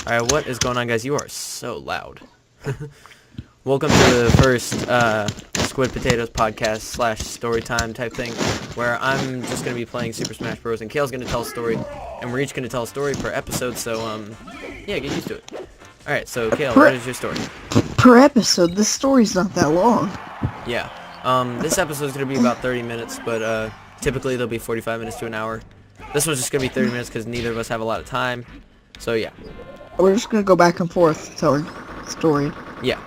Alright, what is going on, guys? You are so loud. Welcome to the first Squid Potatoes podcast slash story time type thing, where I'm just going to be playing Super Smash Bros. And Cale's going to tell a story, and we're each going to tell a story per episode, so, yeah, get used to it. Alright, so, Cale, what is your story? Per episode? This story's not that long. Yeah, this episode's going to be about 30 minutes, but, typically there'll be 45 minutes to an hour. This one's just going to be 30 minutes because neither of us have a lot of time, so, yeah. We're just gonna go back and forth telling the story. Yeah,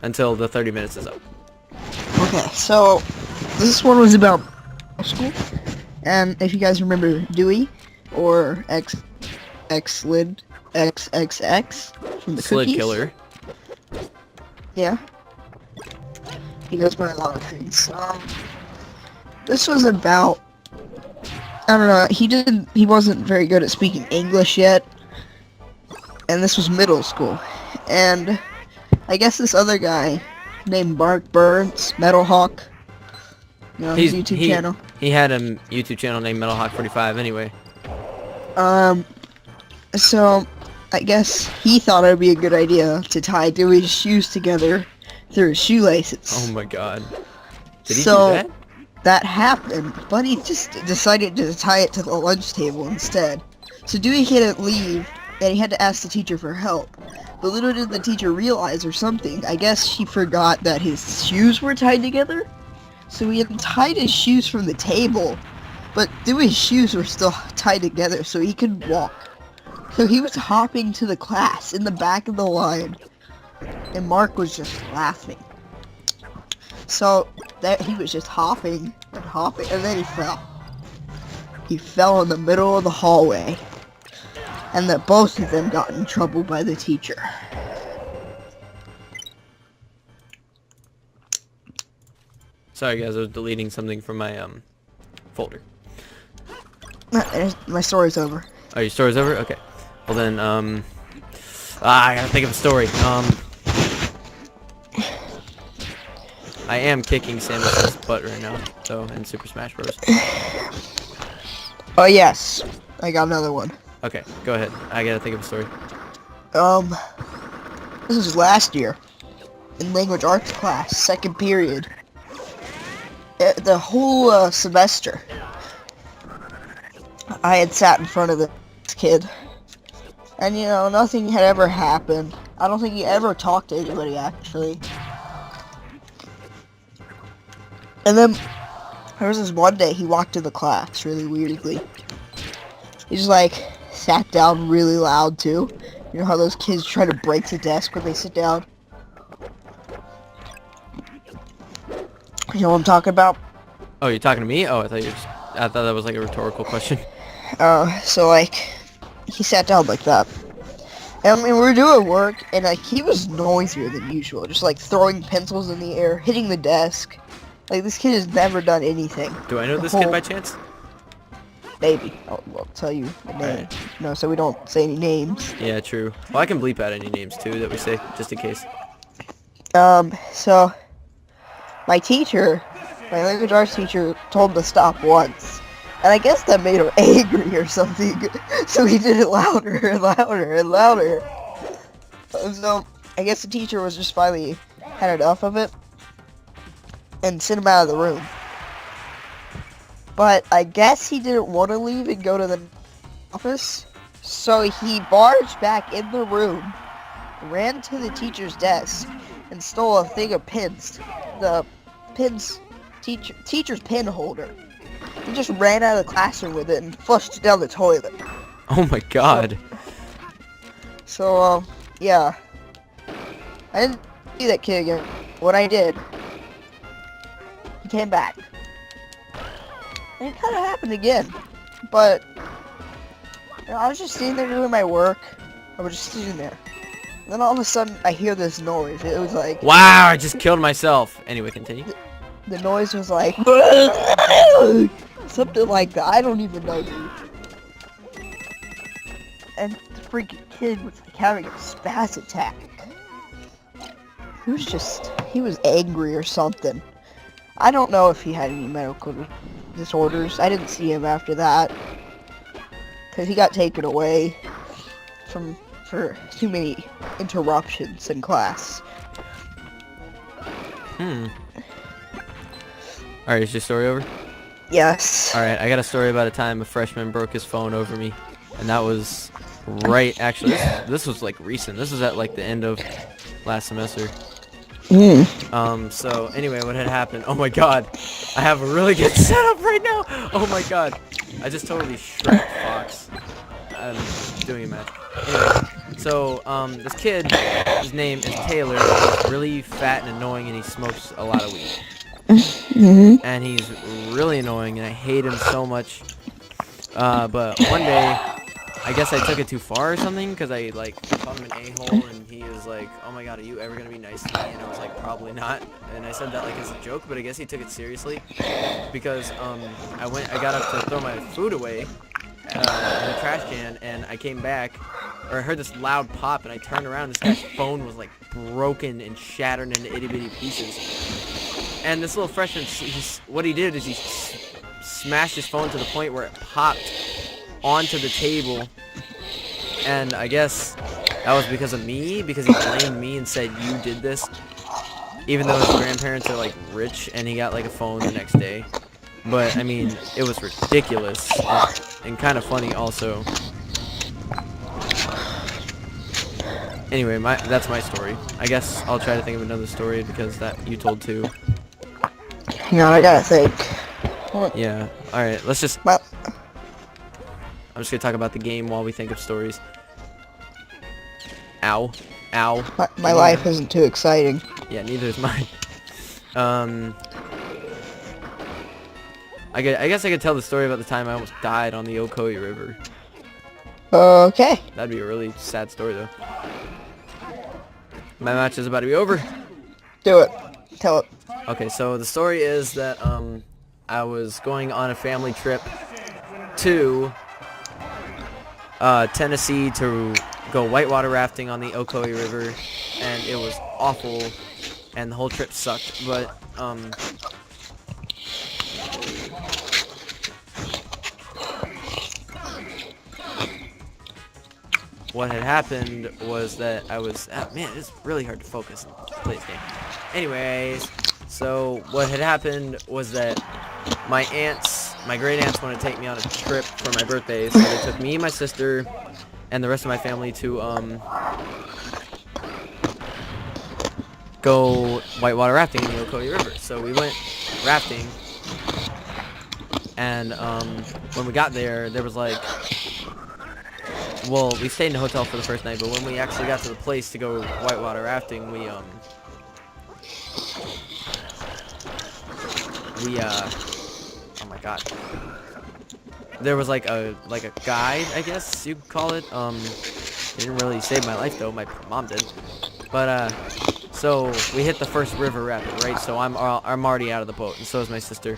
until the 30 minutes is up. Okay, so this one was about school, and if you guys remember Dewey or Slid XXX from the Slid Cookies. Killer. Yeah, he goes by a lot of things. This was about, I don't know. He wasn't very good at speaking English yet. And this was middle school, and I guess this other guy named Mark Burns, Metal Hawk, you know, his YouTube channel. He had a YouTube channel named Metal Hawk 45 anyway. So I guess he thought it would be a good idea to tie Dewey's shoes together through his shoelaces. Oh my god. Did he do that? That happened, but he just decided to tie it to the lunch table instead. So Dewey couldn't leave, and he had to ask the teacher for help. But little did the teacher realize or something, I guess she forgot that his shoes were tied together. So he untied his shoes from the table, but Dewey's shoes were still tied together so he could walk. So he was hopping to the class in the back of the line, and Mark was just laughing. So that he was just hopping and hopping, and then he fell. He fell in the middle of the hallway. And that both of them got in trouble by the teacher. Sorry guys, I was deleting something from my folder. My story's over. Oh, your story's over? Okay. Well then, I gotta think of a story. I am kicking Samus's butt right now, so in Super Smash Bros. Oh yes, I got another one. Okay, go ahead. I gotta think of a story. This was last year in language arts class, second period. The whole semester, I had sat in front of this kid, and you know, nothing had ever happened. I don't think he ever talked to anybody actually. And then there was this one day he walked to the class really weirdly. He just like sat down really loud too. You know how those kids try to break the desk when they sit down? You know what I'm talking about? Oh, you're talking to me? Oh, I thought that was like a rhetorical question. So like, he sat down like that. And I mean, we were doing work, and like, he was noisier than usual. Just like throwing pencils in the air, hitting the desk. Like, this kid has never done anything. Do I know this kid by chance? Maybe. I'll tell you the name. Right. No, so we don't say any names. Yeah, true. Well, I can bleep out any names too that we say, just in case. So my teacher, my language arts teacher, told him to stop once. And I guess that made him angry or something. So he did it louder and louder and louder. So I guess the teacher was just finally had enough of it and sent him out of the room. But I guess he didn't want to leave and go to the office, so he barged back in the room, ran to the teacher's desk, and stole a thing of pins. The teacher's pin holder. He just ran out of the classroom with it and flushed it down the toilet. Oh my god. So yeah. I didn't see that kid again. What I did, he came back. And it kind of happened again, but you know, I was just sitting there doing my work. I was just sitting there. And then all of a sudden, I hear this noise. It was like... Wow, I just killed myself. Anyway, continue. The noise was like... something like that. I don't even know, dude. And the freaking kid was like having a spaz attack. He was angry or something. I don't know if he had any medical disorders. I didn't see him after that. Because he got taken away from for too many interruptions in class. Alright, is your story over? Yes. Alright, I got a story about a time a freshman broke his phone over me. And that was right, actually, this was like recent. This was at like the end of last semester. So anyway, what had happened, oh my god, I have a really good setup right now. Oh my god, I just totally shredded Fox. I'm doing a match. Anyway, so this kid, his name is Taylor. He's really fat and annoying, and he smokes a lot of weed. And he's really annoying, and I hate him so much. But one day, I guess I took it too far or something, because I like called him an a-hole, and he was like, oh my god, are you ever gonna be nice to me? And I was like, probably not. And I said that like as a joke, but I guess he took it seriously, because I got up to throw my food away in the trash can, and I came back, or I heard this loud pop, and I turned around, and this guy's phone was like broken and shattered into itty bitty pieces. And this little freshman, what he did is he smashed his phone to the point where it popped onto the table, and I guess that was because of me, because he blamed me and said you did this, even though his grandparents are like rich and he got like a phone the next day. But I mean, it was ridiculous and kind of funny also. Anyway, that's my story. I guess I'll try to think of another story because that you told too. Hang on, I gotta think. Yeah, alright, let's just... Well, I'm just gonna talk about the game while we think of stories. Ow. Ow. my life isn't too exciting. Yeah, neither is mine. I guess I could tell the story about the time I almost died on the Ocoee River. Okay. That'd be a really sad story, though. My match is about to be over. Do it. Tell it. Okay, so the story is that I was going on a family trip to Tennessee to go whitewater rafting on the Ocoee River, and it was awful, and the whole trip sucked. But what had happened was that I was... man, it's really hard to focus and play this game. Anyways, so what had happened was that my great aunts wanted to take me on a trip for my birthday, so they took me, my sister, and the rest of my family to go whitewater rafting in the Ocoee River. So we went rafting, and when we got there, there was like... Well, we stayed in a hotel for the first night, but when we actually got to the place to go whitewater rafting, we oh my god. There was like a guide, I guess you could call it. It didn't really save my life though, my mom did. But so we hit the first river rapid, right? So I'm already out of the boat, and so is my sister.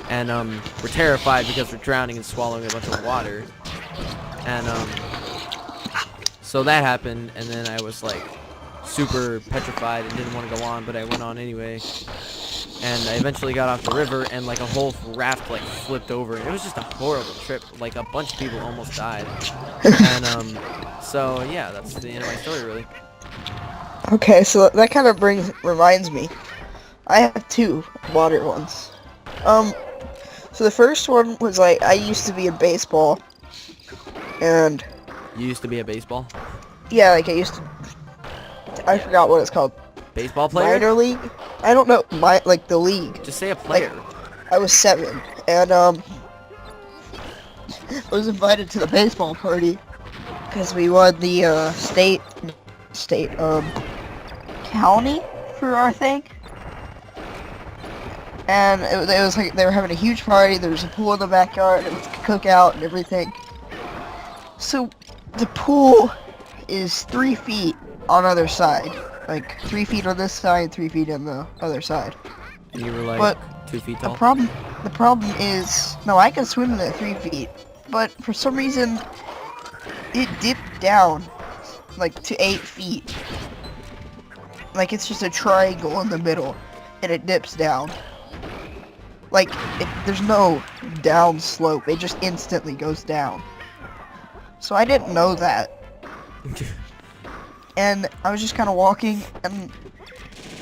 And we're terrified because we're drowning and swallowing a bunch of water. And so that happened, and then I was like super petrified and didn't want to go on, but I went on anyway. And I eventually got off the river, and like a whole raft like flipped over, and it was just a horrible trip. Like a bunch of people almost died. And so yeah, that's the end of my story, really. Okay, so that kind of reminds me. I have two water ones. So the first one was like, I used to be in baseball, and... You used to be a baseball? Yeah, like I forgot what it's called. Baseball player? Minor league? I don't know, like the league. Just say a player. Like, I was 7, and I was invited to the baseball party because we won the state county for our thing. And it was like they were having a huge party. There was a pool in the backyard. It was a cookout and everything. So the pool is 3 feet on either side. Like 3 feet on this side, 3 feet on the other side. And you were like 2 feet tall? The problem is, no, I can swim in at 3 feet. But for some reason, it dipped down like to 8 feet. Like it's just a triangle in the middle, and it dips down. Like, there's no down slope, it just instantly goes down. So I didn't know that. And I was just kind of walking, and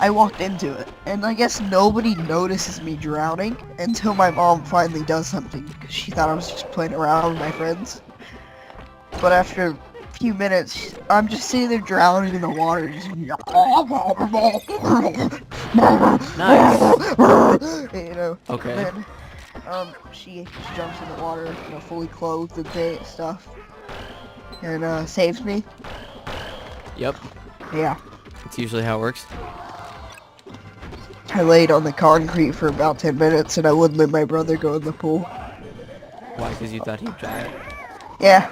I walked into it. And I guess nobody notices me drowning until my mom finally does something, because she thought I was just playing around with my friends. But after a few minutes, I'm just sitting there drowning in the water, just Nice. you know. Okay. Then, she jumps in the water, you know, fully clothed and stuff, and saves me. Yep. Yeah. That's usually how it works. I laid on the concrete for about 10 minutes, and I wouldn't let my brother go in the pool. Why? Because you thought he'd drown. Yeah.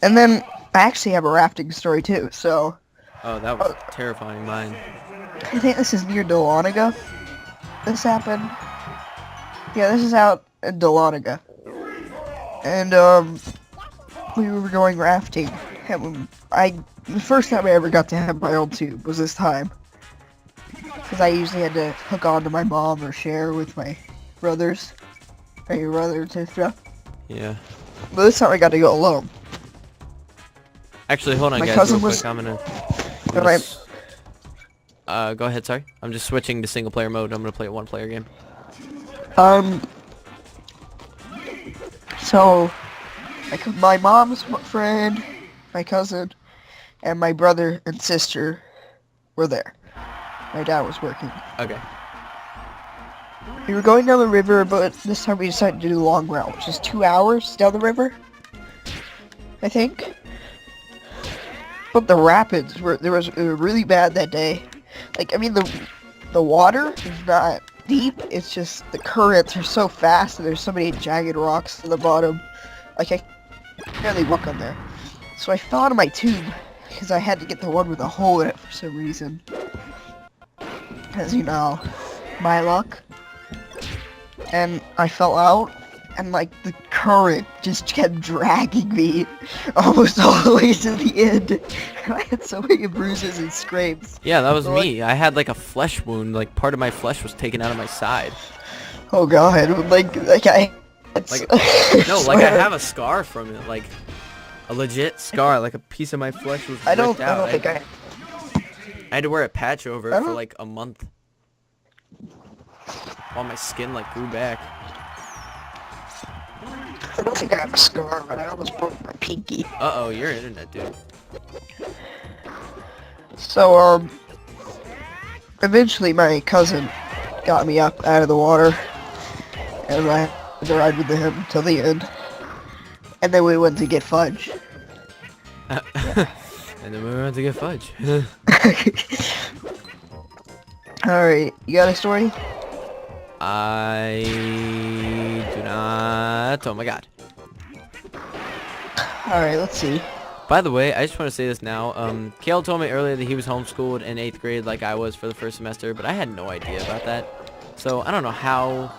And then I actually have a rafting story too. So Oh, that was terrifying. Mine. I think this is near Dahlonega. This happened. Yeah, this is out in Dahlonega. And we were going rafting. And the first time I ever got to have my own tube was this time. Because I usually had to hook on to my mom or share with my brothers. My brothers and stuff. Yeah. But this time I got to go alone. Actually, hold on, My guys. cousin Real was- quick. I'm gonna Alright. go ahead. Sorry. I'm just switching to single player mode. I'm gonna play a one-player game. So, my mom's friend, my cousin, and my brother and sister were there. My dad was working. Okay. We were going down the river, but this time we decided to do the long route, which is 2 hours down the river, I think. But the rapids were really bad that day. Like, I mean, the water is not deep. It's just the currents are so fast, and there's so many jagged rocks at the bottom. Like, I barely walk on there. So I fell out of my tube because I had to get the one with a hole in it for some reason. As you know, my luck. And I fell out, and like the current just kept dragging me almost all the way to the end. And I had so many bruises and scrapes. Yeah, that was So, me. I had like a flesh wound. Like part of my flesh was taken out of my side. Oh god, like I... Like no, like I have a scar from it. Like a legit scar. Like a piece of my flesh was ripped I don't out. think I... I had to wear a patch over I it for don't- like a month. While my skin like grew back. I don't think I have a scar, but I almost broke my pinky. Uh-oh, your internet, dude. So, eventually my cousin got me up out of the water, and I had to ride with him till the end. And then we went to get fudge. And then we went to get fudge. Alright, you got a story? I do not. Oh my god. Alright, let's see. By the way, I just want to say this now. Cale told me earlier that he was homeschooled in 8th grade like I was for the first semester, but I had no idea about that. So I don't know how,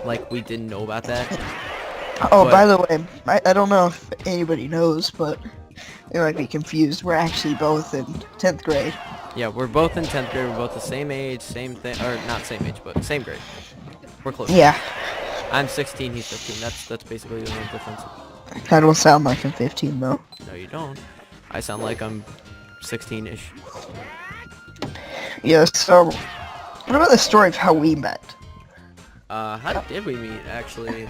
like, we didn't know about that. Oh, But- by the way, I don't know if anybody knows, but they might be confused. We're actually both in 10th grade. Yeah, we're both in 10th grade. We're both the same age, same thing, or not same age, but same grade. We're close. Yeah, I'm 16, he's 15. That's basically the only difference. I don't sound like I'm 15 though. No, you don't. I sound like I'm 16-ish. Yeah, so, what about the story of how we met? How did we meet, actually? I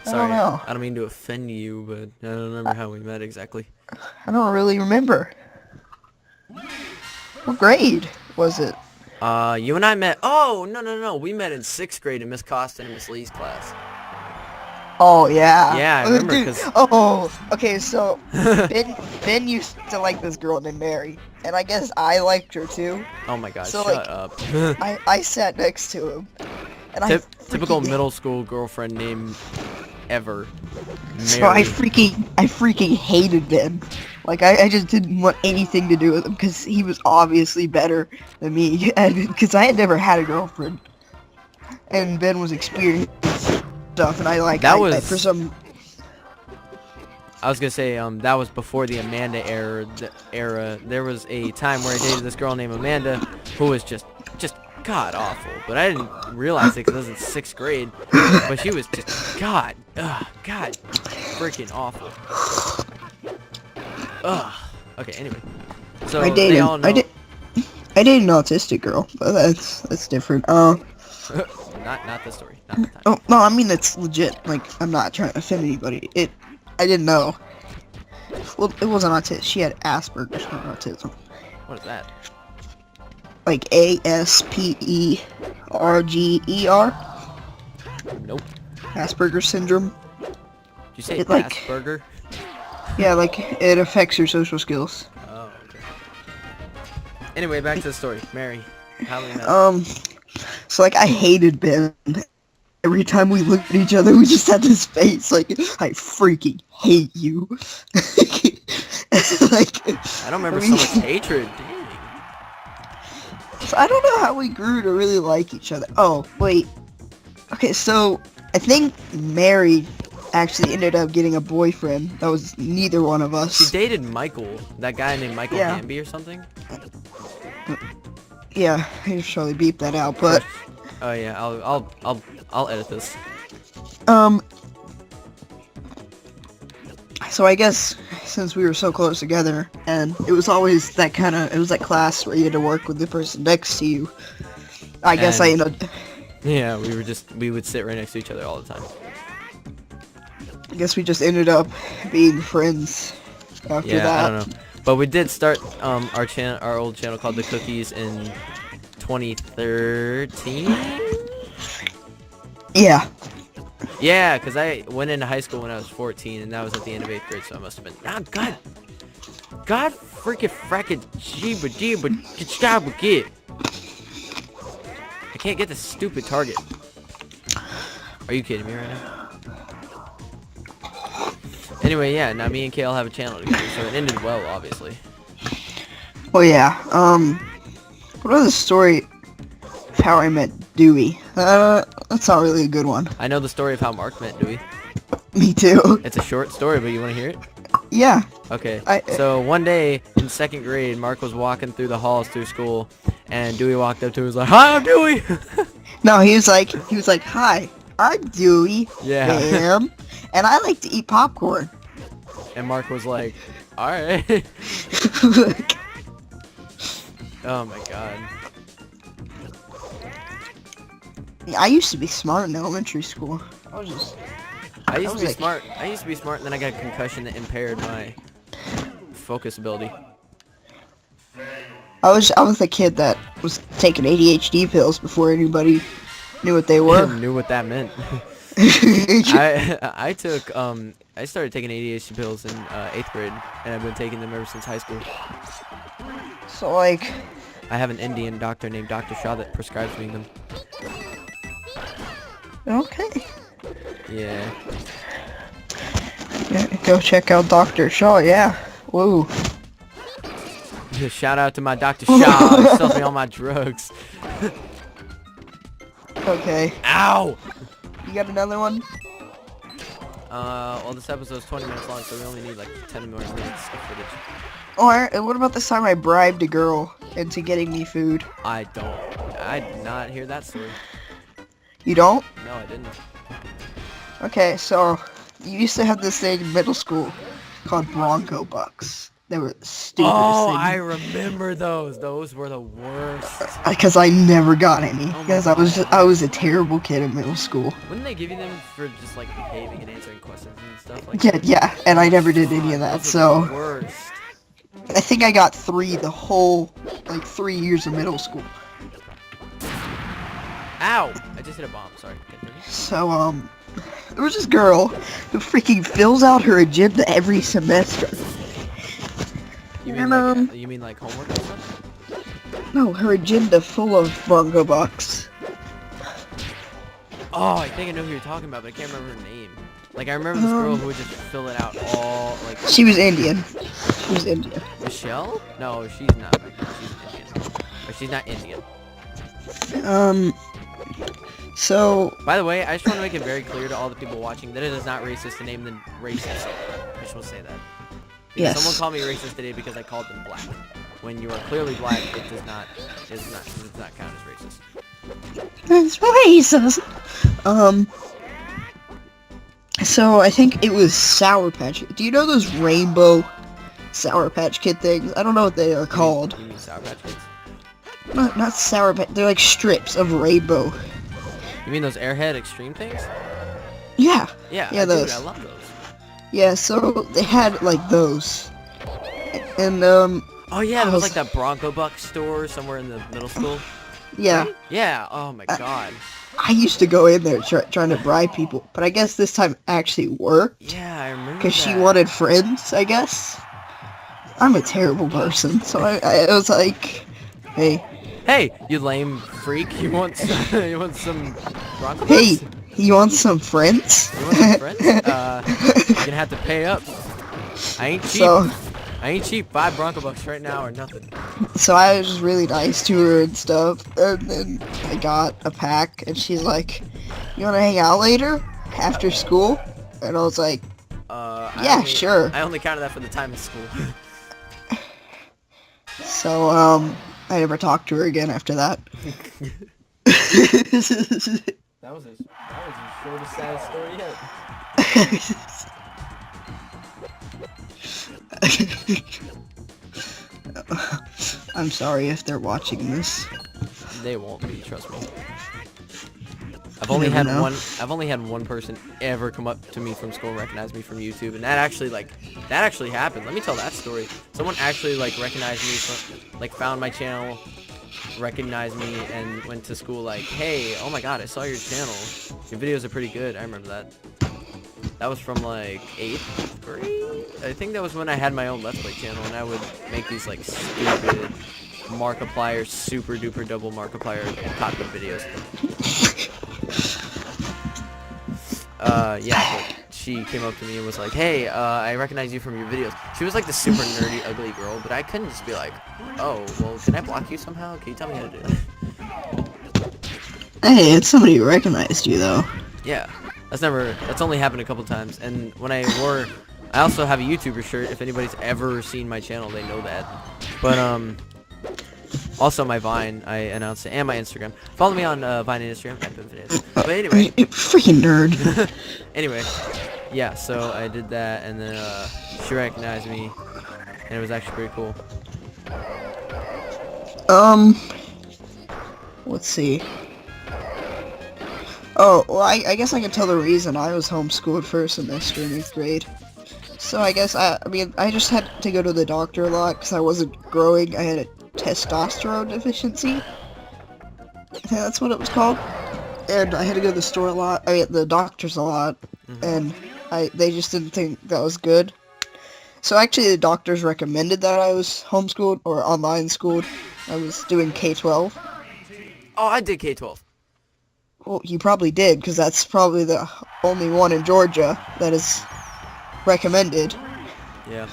Sorry, don't know. I don't mean to offend you, but I don't remember how we met exactly. I don't really remember. What grade was it? You and I met. Oh, no. We met in 6th grade in Miss Costin and Miss Lee's class. Oh, yeah. Yeah, I Oh, remember, dude. 'cause- Oh, okay, so, Ben used to like this girl named Mary, and I guess I liked her too. Oh my god, So, shut like, up. I sat next to him, and Typical freaking- middle school girlfriend name ever. So I Mary. freaking hated Ben. Like, I just didn't want anything to do with him, because he was obviously better than me, and because I had never had a girlfriend. And Ben was experienced stuff, and for some... I was gonna say, that was before the Amanda era. There was a time where I dated this girl named Amanda, who was just god awful. But I didn't realize it because I was in 6th grade. But she was just god freaking awful. Ugh. Okay, anyway. So I they all know... I dated an autistic girl, but that's different. not the story. Not the time. Oh no, I mean it's legit. Like I'm not trying to offend anybody. I didn't know. Well, it wasn't autism. She had Asperger's, not autism. What is that? Like Asperger. Nope. Asperger's syndrome. Did you say It, like- Asperger? Yeah, like it affects your social skills. Oh, okay. Anyway, back to the story. Mary, how we met. So like I hated Ben. Every time we looked at each other, we just had this face like I freaking hate you. Like I don't remember so much hatred. Dang. So I don't know how we grew to really like each other. Oh, wait. Okay, so I think Mary actually ended up getting a boyfriend. That was neither one of us. She dated Michael, that guy named Michael Yeah. Hamby or something. Yeah, I should probably beep that out, but Oh yeah, I'll edit this. so I guess since we were so close together, and it was always that kind of, it was like class where you had to work with the person next to you. I guess I And- ended up, Yeah, we would sit right next to each other all the time. I guess we just ended up being friends after Yeah, that. I don't know. But we did start our old channel called The Cookies in 2013. Yeah. Yeah, because I went into high school when I was 14, and that was at the end of 8th grade, so I must have been... Ah, God freaking frackin' jeeba get. I can't get the stupid target. Are you kidding me right now? Anyway, yeah, now me and Cale have a channel together, so it ended well, obviously. Oh yeah. What was the story of how I met Dewey? That's not really a good one. I know the story of how Mark met Dewey. Me too. It's a short story, but you want to hear it? Yeah. Okay. I- So one day in 2nd grade, Mark was walking through the halls through school, and Dewey walked up to him and was like, "Hi, I'm Dewey!" No, he was like, "Hi, I'm Dewey. Yeah. Bam, and I like to eat popcorn." And Mark was like, "Alright." Oh my god. I used to be smart in elementary school. I used I used to was be like- smart. I used to be smart, and then I got a concussion that impaired my focus ability. I was the kid that was taking ADHD pills before anybody knew what they were. Knew what that meant. I started taking ADHD pills in 8th grade, and I've been taking them ever since high school. So like, I have an Indian doctor named Dr. Shaw that prescribes me them. okay. Yeah. Yeah, go check out Dr. Shaw. Yeah. Woo. Shout out to my Dr. Shaw. He sells me all my drugs. Okay. Ow! You got another one? Well, this episode's 20 minutes long, so we only need like 10 more minutes of footage. Or what about this time I bribed a girl into getting me food? I did not hear that story. You don't? No, I didn't. Okay, so you used to have this thing in middle school called Bronco Bucks. They were the stupidest Oh, I thing. remember those. Those were the worst. Because I never got any. my Because I was a terrible kid in middle school. Wouldn't they give you them for just like behaving and answering questions and stuff like Yeah, yeah, and I never did any of that, Those are the so worst. I think I got 3 the whole, 3 years of middle school. Ow! I just hit a bomb. Sorry. Continue. So, there was this girl who freaking fills out her agenda every semester. You And, mean like, you mean like homework and stuff? No, her agenda full of Bronco Bucks. Oh, I think I know who you're talking about, but I can't remember her name. Like, I remember this girl who would just fill it out all, like... She was Indian. She was Indian. Michelle? No, she's not. She's Indian. Or she's not Indian. So, By the way, I just want to make it very clear to all the people watching that it is not racist to name them racist. I just want to say that. Because Yes. someone called me racist today because I called them black. When you are clearly black, it does not count as racist. it's racist. So I think it was Sour Patch. Do you know those rainbow Sour Patch Kid things. I don't know what they are called. You mean Sour Patch Kids? Not Sour Patch. They're like strips of rainbow. You mean those Airhead Extreme things? Yeah. Yeah, Yeah, those. I love those. Yeah, so they had like those. And Oh yeah, there was like that Bronco Buck store somewhere in the middle school. yeah. Right? Yeah. Oh my god. I used to go in there trying to bribe people, but I guess this time actually worked. Yeah, I remember. Because she wanted friends, I guess. I'm a terrible person, so I was like, hey. Hey, you lame freak! You want you want some Bronco Hey, Bucks? you want some friends? You want some friends? You're gonna have to pay up. I ain't cheap. I ain't cheap. 5 Bronco Bucks right now or nothing. So I was just really nice to her and stuff, and then I got a pack, and she's like, you wanna hang out later? After school? And I was like, yeah, sure. I only counted that for the time in school. So, I never talked to her again after that. That was the shortest, saddest story yet. I'm sorry if they're watching this. They won't be, trust me. I've only had one person ever come up to me from school and recognize me from YouTube, and that actually happened. Let me tell that story. Someone actually like recognized me from, like, found my channel, recognized me, and went to school like, hey, oh my god, I saw your channel. Your videos are pretty good. I remember that. That was from like 8th grade. I think that was when I had my own Let's Play channel, and I would make these like stupid Markiplier, super duper double Markiplier cockpit videos. Yeah, but she came up to me and was like, hey, I recognize you from your videos. She was like the super nerdy, ugly girl, but I couldn't just be like, oh, well, can I block you somehow? Can you tell me how to do that? Hey, it's somebody who recognized you, though. Yeah, that's only happened a couple times, and when I also have a YouTuber shirt. If anybody's ever seen my channel, they know that. But, also my Vine, I announced it, and my Instagram. Follow me on Vine and Instagram. But anyway, freaking nerd. Anyway, yeah. So I did that, and then she recognized me, and it was actually pretty cool. Let's see. Oh, well, I guess I can tell the reason I was homeschooled for a semester in 8th grade. So I guess I mean I just had to go to the doctor a lot because I wasn't growing. I had a testosterone deficiency. I think that's what it was called. And I had to go to the store a lot. I mean, the doctors a lot, and they just didn't think that was good. So actually, the doctors recommended that I was homeschooled or online schooled. I was doing K-12. Oh, I did K-12. Well, you probably did, because that's probably the only one in Georgia that is recommended. Yeah.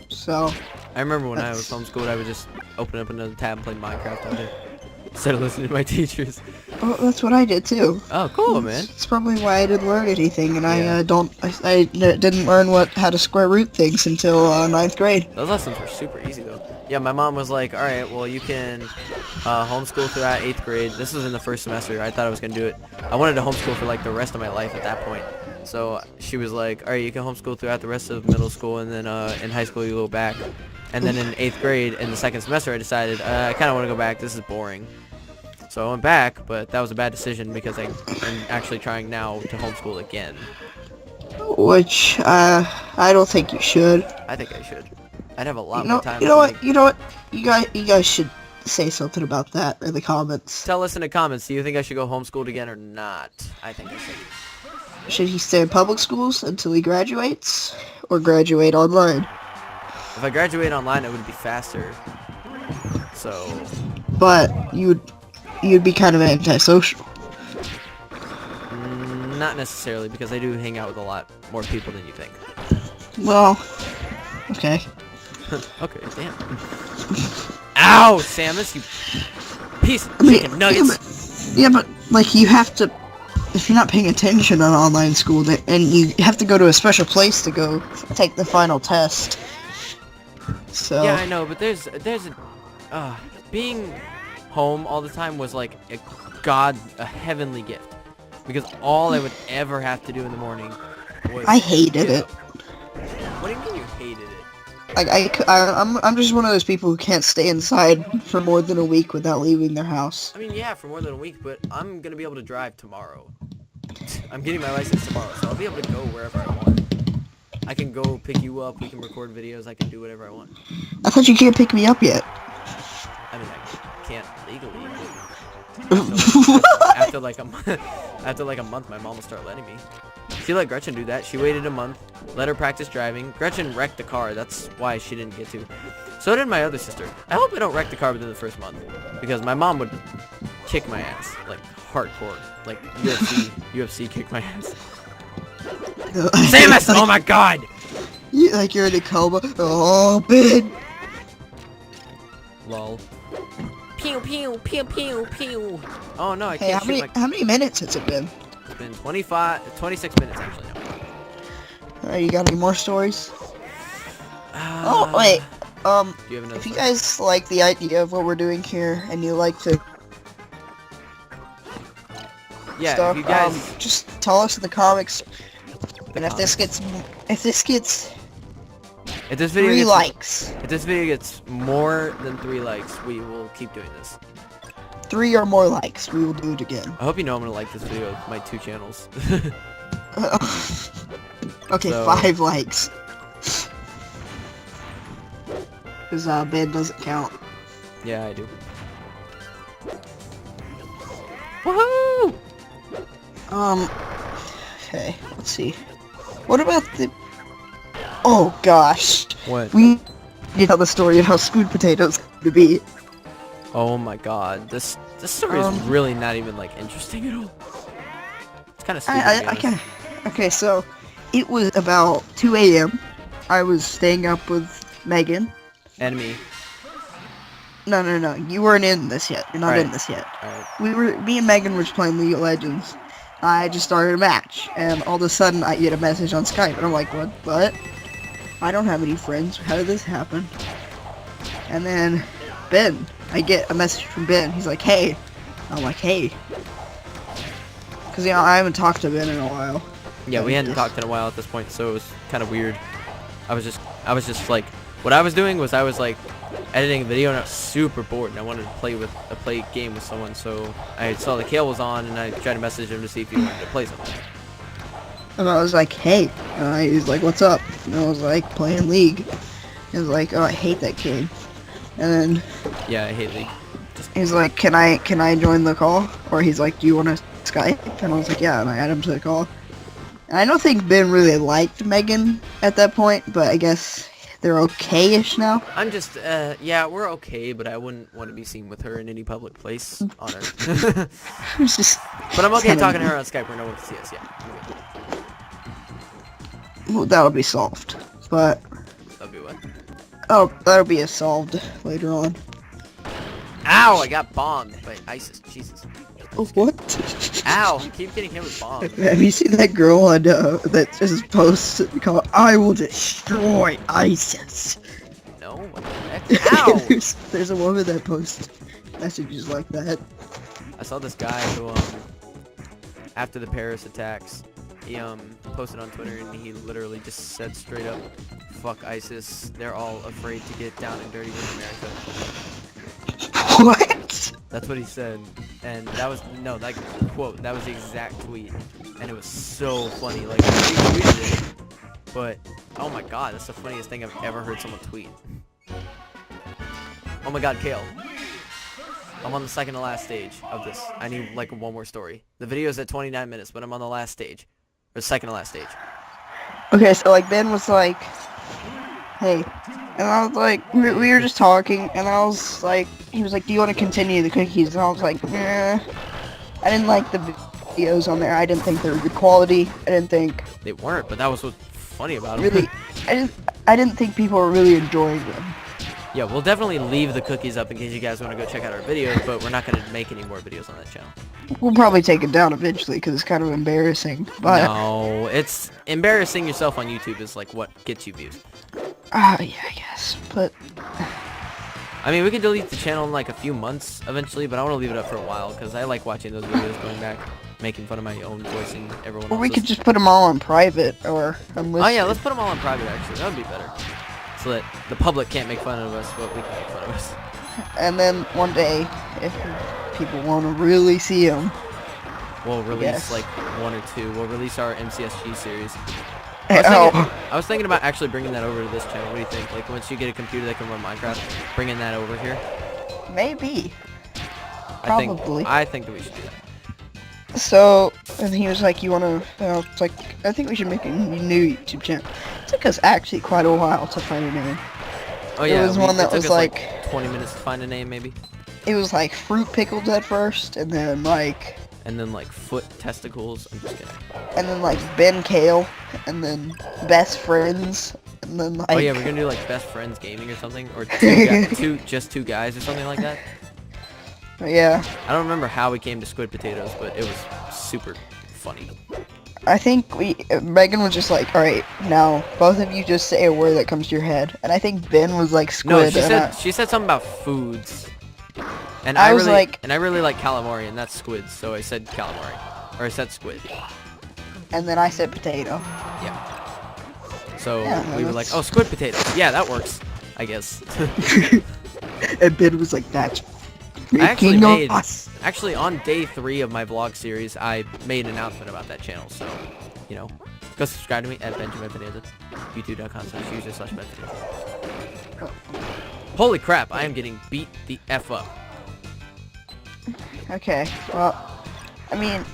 So. I remember when I was homeschooled, I would just open up another tab and play Minecraft on it instead of listening to my teachers. Oh, that's what I did too. Oh, cool, man. It's probably why I didn't learn anything, and Yeah. I didn't learn how to square root things until 9th grade. Those lessons were super easy, though. Yeah, my mom was like, alright, well, you can homeschool throughout 8th grade. This was in the first semester. I thought I was going to do it. I wanted to homeschool for, like, the rest of my life at that point. So she was like, alright, you can homeschool throughout the rest of middle school, and then in high school you go back. And then in 8th grade, in the second semester, I decided, I kind of want to go back. This is boring. So I went back, but that was a bad decision because I'm actually trying now to homeschool again. Which, I don't think you should. I think I should. I'd have a lot You know, more time. you know what? You know what? You guys should say something about that in the comments. Tell us in the comments, do you think I should go homeschooled again or not? I think I should. Should he stay in public schools until he graduates, or graduate online? If I graduate online, it would be faster. So. But you'd be kind of antisocial. Not necessarily, because I do hang out with a lot more people than you think. Well, okay. Okay, damn. Ow, Samus, you piece of chicken nuggets. Yeah, but like you have to, if you're not paying attention on online school, and you have to go to a special place to go take the final test. So. Yeah, I know, but there's being home all the time was like a heavenly gift, because all I would ever have to do in the morning was I hated it. Like I'm just one of those people who can't stay inside for more than a week without leaving their house. I mean, yeah, for more than a week, but I'm gonna be able to drive tomorrow. I'm getting my license tomorrow, so I'll be able to go wherever I want. I can go pick you up, we can record videos, I can do whatever I want. I thought you can't pick me up yet. I mean, I can't legally. What? After like a month, my mom will start letting me. She let Gretchen do that. She waited a month, let her practice driving. Gretchen wrecked the car. That's why she didn't get to. So did my other sister. I hope I don't wreck the car within the first month, because my mom would kick my ass, like hardcore, like UFC kick my ass. Samus! Oh my god! Like you're in a coma. Oh, Ben. Lol. Pew pew pew pew pew. Oh no, I Hey, can't shoot how many minutes has it been? It's been 26 minutes actually now. You got any more stories? Oh wait. Do you have another If you story? guys like the idea of what we're doing here and you like to Yeah, stuff, if you guys just tell us in the comics. And if this gets if this video 3 gets, likes, if this video gets more than 3 likes, we will keep doing this. 3 or more likes, we will do it again. I hope you know I'm gonna like this video with my 2 channels. Okay, So- 5 likes. Because Ben doesn't count. Yeah, I do. Woohoo! Okay, let's see. What about the... Oh gosh. What? We need to tell the story of how Squid Potatoes came to be. Oh my god, this story is really not even like interesting at all. It's kind of stupid. to be honest. Okay, so it was about 2 a.m. I was staying up with Megan. Enemy. No, you weren't in this yet. You're not Right. in this yet. Alright. Me and Megan were just playing League of Legends. I just started a match, and all of a sudden I get a message on Skype, and I'm like, what? I don't have any friends. How did this happen? And then Ben, I get a message from Ben. He's like, hey. I'm like, hey. Because, I haven't talked to Ben in a while. Yeah, we hadn't talked in a while at this point, so it was kind of weird. I was just like, what I was doing was I was like editing a video and I was super bored and I wanted to play a game with someone, so I saw that Cale was on and I tried to message him to see if he wanted to play something. And I was like, hey. And he's like, what's up? And I was like, playing League. He was like, oh, I hate that game. And then Yeah, I hate League. he's like, can I join the call? Or he's like, do you want to Skype? And I was like, yeah, and I added him to the call. And I don't think Ben really liked Megan at that point, but I guess they're okay-ish now. I'm just, yeah, we're okay, but I wouldn't want to be seen with her in any public place on her. It's just, But I'm okay kinda- talking to her on Skype where no one can see us, yeah. well, that'll be solved. But, That'll be what? oh, that'll be solved later on. Ow, I got bombed by ISIS, Jesus. Oh, what? Ow, I keep getting hit with bombs. Have you seen that girl on, that just posts called, I will destroy ISIS? No, what the heck? Ow! there's a woman that posts messages like that. I saw this guy who, after the Paris attacks, he, posted on Twitter and he literally just said straight up, fuck ISIS, they're all afraid to get down and dirty with America. What? That's what he said, and that was, no, that quote, that was the exact tweet, and it was so funny, like, he retweeted it, but, oh my god, that's the funniest thing I've ever heard someone tweet. Oh my god, Cale. I'm on the second to last stage of this. I need, like, one more story. The video's at 29 minutes, but I'm on the last stage. Or second to last stage. Okay, so like Ben was like, hey, and I was like, we were just talking, and I was like, he was like, do you want to continue the cookies? And I was like, I didn't like the videos on there. I didn't think they were good quality. I didn't think They weren't, but that was what's funny about them. really, I didn't think people were really enjoying them. Yeah, we'll definitely leave the cookies up in case you guys want to go check out our videos, but we're not going to make any more videos on that channel. We'll probably take it down eventually because it's kind of embarrassing. But No, it's embarrassing yourself on YouTube is like what gets you views. yeah, I guess. But I mean, we can delete the channel in like a few months eventually, but I want to leave it up for a while because I like watching those videos going back, making fun of my own voice and everyone or we else's. could just put them all on private or unlisted. Oh yeah, let's put them all on private actually. That would be better. so that the public can't make fun of us, but we can make fun of us. And then one day, if people want to really see him, We'll release Yes. like 1 or 2. We'll release our MCSG series. oh, I was thinking about actually bringing that over to this channel. What do you think? Like, once you get a computer that can run Minecraft, bringing that over here. maybe. I Probably. think that we should do that. So, and he was like, you want to, it's like, I think we should make a new YouTube channel. It took us actually quite a while to find a name. Oh yeah, was one that it took was us like 20 minutes to find a name, maybe. It was like fruit pickles at first, and then like foot testicles. I'm just kidding. and then like Ben Cale, and then best friends, and then like Oh yeah, we're gonna do like best friends gaming or something, or just two guys or something like that. yeah. I don't remember how we came to Squid Potatoes, but it was super funny. I think Megan was just like, all right, now both of you just say a word that comes to your head, and I think Ben was like Squid. No, she said something about foods, and I was like, I really like calamari, and that's squid, so I said calamari, or I said squid. and then I said potato. Yeah. So Yeah, we were like, that's- oh, squid potatoes. Yeah, that works, I guess. And Ben was like, that's Actually, on day 3 of my vlog series, I made an announcement about that channel, so, you know, go subscribe to me at Benjamin Bonanza, youtube.com/user/Benjamin. Holy crap, I am getting beat the F up. Okay, well, I mean,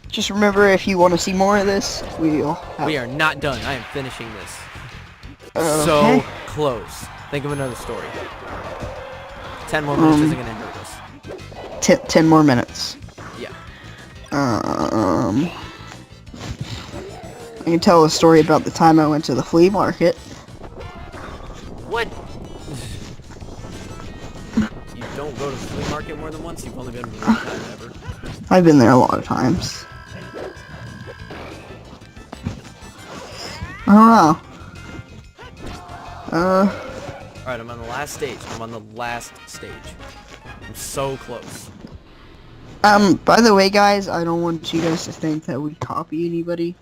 just remember if you want to see more of this, We are not done. I am finishing this. Okay. So close. Think of another story. 10 more minutes isn't going to hurt us. 10 more minutes. Yeah. I can tell a story about the time I went to the flea market. What? You don't go to the flea market more than once? You've only been one time ever. I've been there a lot of times. I don't know. Alright, I'm on the last stage. I'm so close. By the way, guys, I don't want you guys to think that we copy anybody.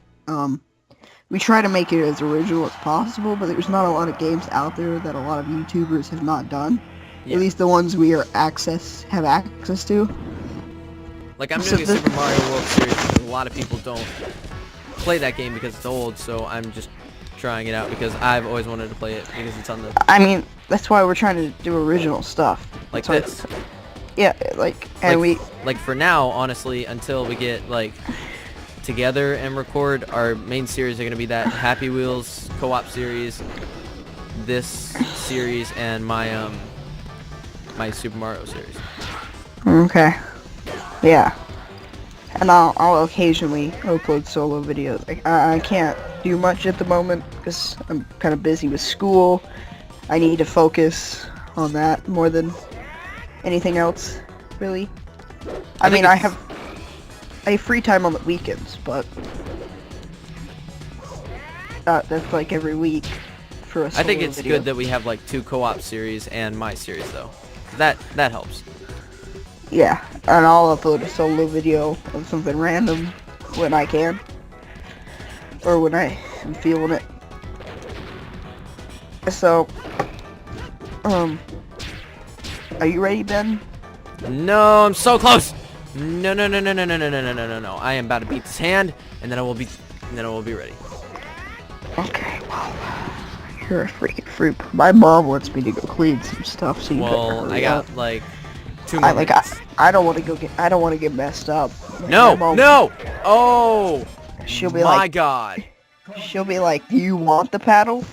We try to make it as original as possible, but there's not a lot of games out there that a lot of YouTubers have not done. Yeah. At least the ones we have access to. Like, I'm So doing a Super Mario World series because a lot of people don't play that game because it's old, so I'm just trying it out because I've always wanted to play it because it's on the... I mean, that's why we're trying to do original stuff. Like So this. Yeah, Like, for now, honestly, until we get, like, together and record, our main series are going to be that Happy Wheels co-op series, this series, and my, my Super Mario series. Okay. Yeah. And I'll occasionally upload solo videos. Like, I can't do much at the moment because I'm kind of busy with school. I need to focus on that more than anything else, really. I mean, I have free time on the weekends, but that's like every week for a solo I think it's video. good that we have, like, 2 co-op series and my series, though. That helps. Yeah, and I'll upload a solo video of something random when I can. Or when I am feeling it. So, are you ready, Ben? No, I'm so close! No. I am about to beat this hand, and then I will be ready. Okay, well, you're a freaking fruit. My mom wants me to go clean some stuff, so you better Well, hurry I got, up. like, 2 more minutes. I don't want to get messed up. Like, No! my mom- No! Oh! She'll be My like, God. she'll be like, do you want the paddle?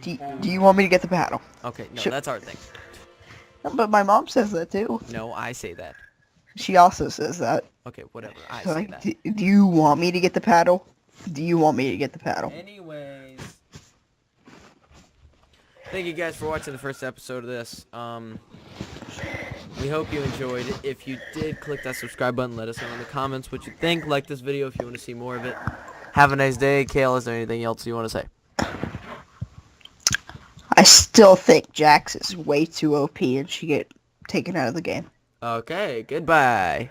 Do you want me to get the paddle? Okay, no, Sure. that's our thing. But my mom says that too. No, I say that. She also says that. Okay, whatever. I So, say like, that. do you want me to get the paddle? Do you want me to get the paddle? Anyways. Thank you guys for watching the first episode of this. We hope you enjoyed it. If you did, click that subscribe button. Let us know in the comments what you think. Like this video if you want to see more of it. Have a nice day. Cale, is there anything else you want to say? I still think Jax is way too OP and should get taken out of the game. Okay, goodbye.